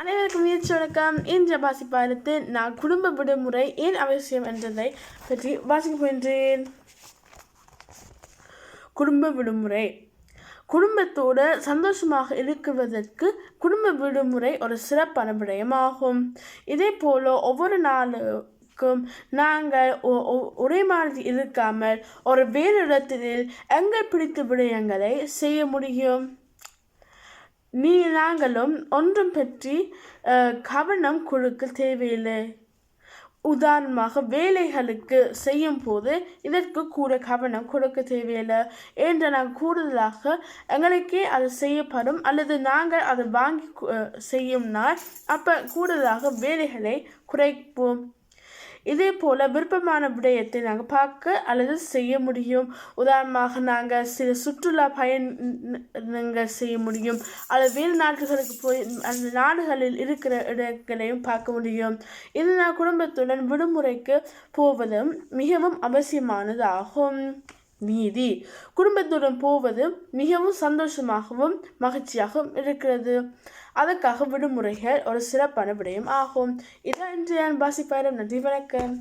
அனைவருக்கும் முயற்சி வணக்கம். இன்று வாசிப்பாரத்து நான் குடும்ப விடுமுறை ஏன் அவசியம் என்றதை பற்றி வாசிக்க போகின்றேன். குடும்ப விடுமுறை குடும்பத்தோடு சந்தோஷமாக இருக்குவதற்கு குடும்ப விடுமுறை ஒரு சிறப்பான விடயமாகும். இதே போல ஒவ்வொரு நாளுக்கும் நாங்கள் ஒரே மாதிரி இருக்காமல் ஒரு வேறு இடத்தில் எங்கள் பிடித்த விடயங்களை செய்ய முடியும். நாங்களும் ஒன்றும் பற்றி கவனம் கொடுக்க தேவையில்லை. உதாரணமாக வேலைகளுக்கு செய்யும் போது இதற்கு கூட கவனம் கொடுக்க தேவையில்லை. என்று நாங்கள் கூடுதலாக எங்களுக்கே அது செய்யப்படும் அல்லது நாங்கள் அதை வாங்கி செய்யும் நாள் அப்போ கூடுதலாக வேலைகளை குறைப்போம். இதே போல் விருப்பமான விடயத்தை நாங்கள் பார்க்க அல்லது செய்ய முடியும். உதாரணமாக நாங்கள் சில சுற்றுலா பயணங்கள் செய்ய முடியும் அல்லது வேறு நாடுகளுக்கு போய் அந்த நாடுகளில் இருக்கிற இடங்களையும் பார்க்க முடியும். இது நான் குடும்பத்துடன் விடுமுறைக்கு போவதும் மிகவும் அவசியமானதாகும். நீதி குடும்பத்துடன் போவது மிகவும் சந்தோஷமாகவும் மகிழ்ச்சியாகவும் இருக்கிறது. அதற்காக விடுமுறைகள் ஒரு சிறப்பான விடயம் ஆகும். இதான் இன்று நான் வாசிப்பாயிரம். நன்றி, வணக்கம்.